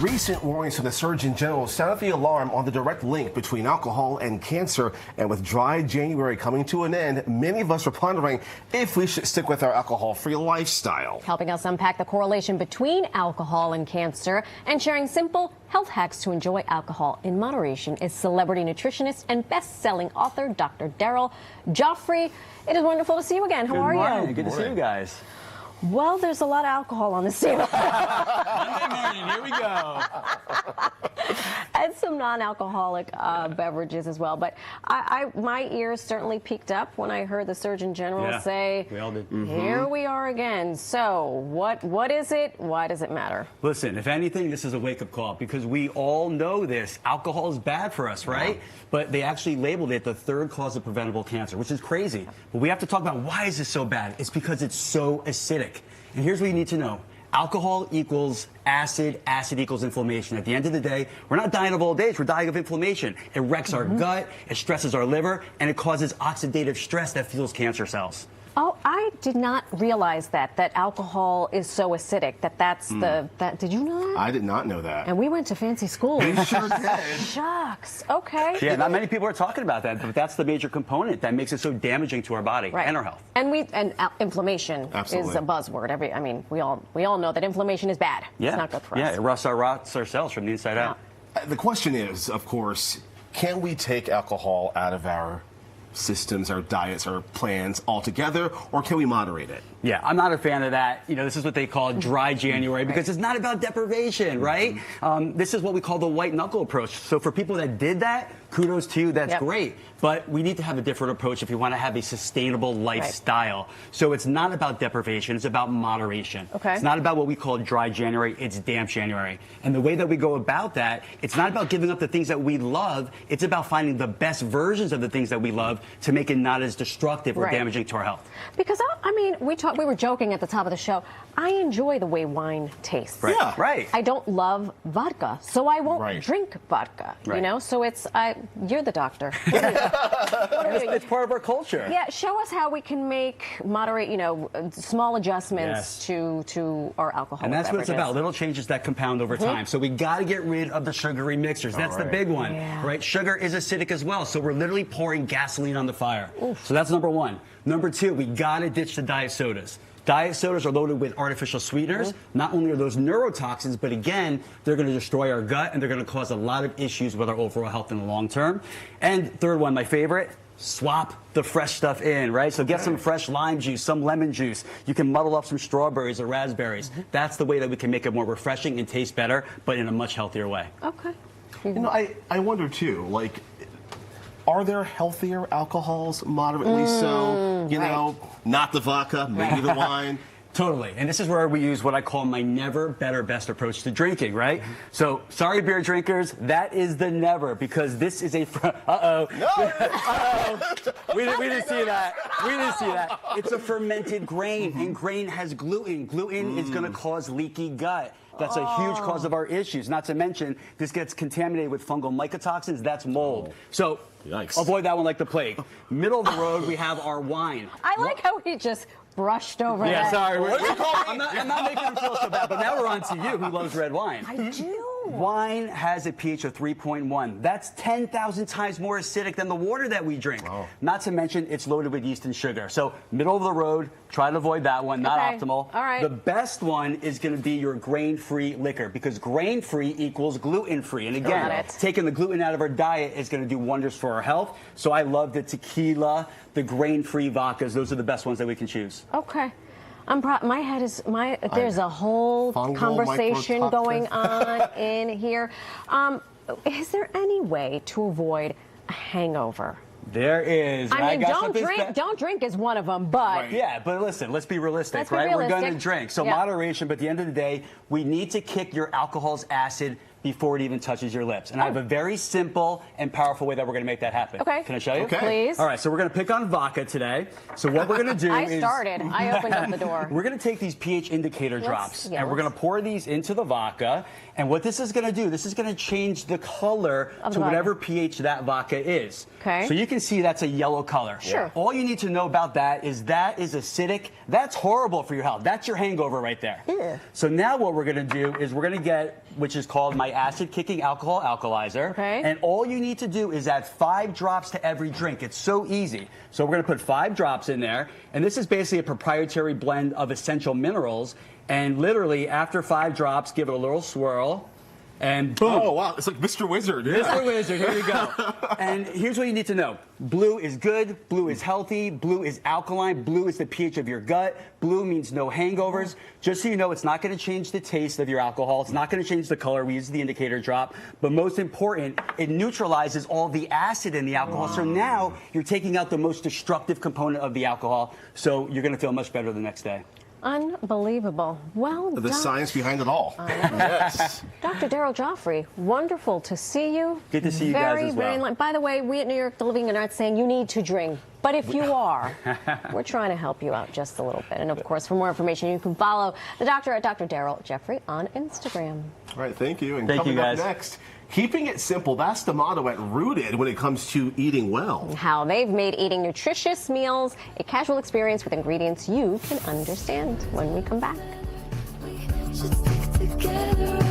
Recent warnings from the Surgeon General sounded the alarm on the direct link between alcohol and cancer. And with dry January coming to an end, many of us are pondering if we should stick with our alcohol-free lifestyle. Helping us unpack the correlation between alcohol and cancer and sharing simple health hacks to enjoy alcohol in moderation is celebrity nutritionist and best-selling author Dr. Daryl Gioffre. It is wonderful to see you again. How are you? Good to see you guys. Well, there's a lot of alcohol on this table. Monday morning, here we go. And some non-alcoholic beverages as well. But my ears certainly peaked up when I heard the Surgeon General say, we all did. Here we are again. So what is it? Why does it matter? Listen, if anything, this is a wake-up call because we all know this. Alcohol is bad for us, right? Yeah. But they actually labeled it the third cause of preventable cancer, which is crazy. But we have to talk about why is this so bad? It's because it's so acidic. And here's what you need to know. Alcohol equals acid, acid equals inflammation. At the end of the day, we're not dying of old age, we're dying of inflammation. It wrecks our gut, it stresses our liver, and it causes oxidative stress that fuels cancer cells. Oh, I did not realize that alcohol is so acidic, did you know that? I did not know that. And we went to fancy school. We sure did. Shucks, okay. Yeah, not many people are talking about that, but that's the major component that makes it so damaging to our body and our health. And inflammation is a buzzword. We all know that inflammation is bad. It's not good for us. Yeah, it rots our cells from the inside out. The question is, of course, can we take alcohol out of our systems, our diets, our plans altogether, or can we moderate it? Yeah, I'm not a fan of that. You know, this is what they call dry January because it's not about deprivation, right? This is what we call the white knuckle approach. So for people that did that, kudos to you, that's great. But we need to have a different approach if you want to have a sustainable lifestyle. So it's not about deprivation, it's about moderation. It's not about what we call dry January, it's damp January. And the way that we go about that, it's not about giving up the things that we love, it's about finding the best versions of the things that we love to make it not as destructive or damaging to our health. Because, we were joking at the top of the show, I enjoy the way wine tastes. Yeah. Right. I don't love vodka, so I won't drink vodka, you know? So you're the doctor. It's part of our culture. Yeah, show us how we can moderate, small adjustments to our alcohol. And that's what it's about, little changes that compound over time. So we got to get rid of the sugary mixers. That's the big one, right? Sugar is acidic as well, so we're literally pouring gasoline on the fire. So that's number one. Number two, we got to ditch the diet sodas. Diet sodas are loaded with artificial sweeteners. Not only are those neurotoxins, but again, they're going to destroy our gut and they're going to cause a lot of issues with our overall health in the long term. And third one, my favorite, swap the fresh stuff in, right? So get some fresh lime juice, some lemon juice. You can muddle up some strawberries or raspberries. That's the way that we can make it more refreshing and taste better, but in a much healthier way. Okay. I wonder too, are there healthier alcohols, moderately so? Not the vodka, maybe the wine. Totally. And this is where we use what I call my never, better, best approach to drinking, right? So, sorry, beer drinkers, that is the never, because this is a... Uh-oh. No! Uh-oh. We didn't see that. We didn't see that. It's a fermented grain, and grain has gluten. Gluten is going to cause leaky gut. That's a huge cause of our issues. Not to mention, this gets contaminated with fungal mycotoxins. That's mold. So, avoid that one like the plague. Middle of the road, we have our wine. I like how he just brushed over that. Yeah, sorry. I'm not making him feel so bad, but now we're on to you, who loves red wine. I do. Wine has a pH of 3.1. That's 10,000 times more acidic than the water that we drink. Not to mention, it's loaded with yeast and sugar. So, middle of the road, try to avoid that one, not optimal. All right. The best one is going to be your grain-free liquor, because grain-free equals gluten-free. And again, taking the gluten out of our diet is going to do wonders for our health. So I love the tequila, the grain-free vodkas. Those are the best ones that we can choose. Okay. My head is there's a whole conversation going on in here. Is there any way to avoid a hangover? There is. Don't drink is one of them, but... Yeah, but listen, let's be realistic, right? We're going to drink. So moderation, but at the end of the day, we need to kick your alcohol's acid before it even touches your lips. And I have a very simple and powerful way that we're going to make that happen. Okay. Can I show you? Okay. Please. All right, so we're going to pick on vodka today. So what we're going to do I is... started. I opened up the door. We're going to take these pH indicator drops, yeah, and we're going to pour these into the vodka. And what this is going to do, this is going to change the color Of to the whatever vodka. pH that vodka is. Okay. So you can see that's a yellow color. Sure. All you need to know about that is acidic. That's horrible for your health. That's your hangover right there. Yeah. So now what we're going to do is we're going to get, which is called my acid-kicking alcohol alkalizer. Okay. And all you need to do is add 5 drops to every drink. It's so easy. So we're going to put 5 drops in there. And this is basically a proprietary blend of essential minerals. And literally, after 5 drops, give it a little swirl. And boom. Oh, wow. It's like Mr. Wizard. Mr. Wizard, here you go. And here's what you need to know. Blue is good. Blue is healthy. Blue is alkaline. Blue is the pH of your gut. Blue means no hangovers. Just so you know, it's not going to change the taste of your alcohol. It's not going to change the color. We use the indicator drop. But most important, it neutralizes all the acid in the alcohol. So now you're taking out the most destructive component of the alcohol. So you're going to feel much better the next day. Unbelievable. Well, The science behind it all. Yes. Dr. Daryl Gioffre, wonderful to see you. Good to see you guys as well. Very, by the way, we at New York Living are not saying you need to drink, but if you are, we're trying to help you out just a little bit. And of course, for more information, you can follow the doctor at Dr. Daryl Gioffre on Instagram. All right, thank you. And Thank coming you, up guys. next, keeping it simple. That's the motto at Rooted when it comes to eating well. How they've made eating nutritious meals a casual experience with ingredients you can understand when we come back. We should stick together.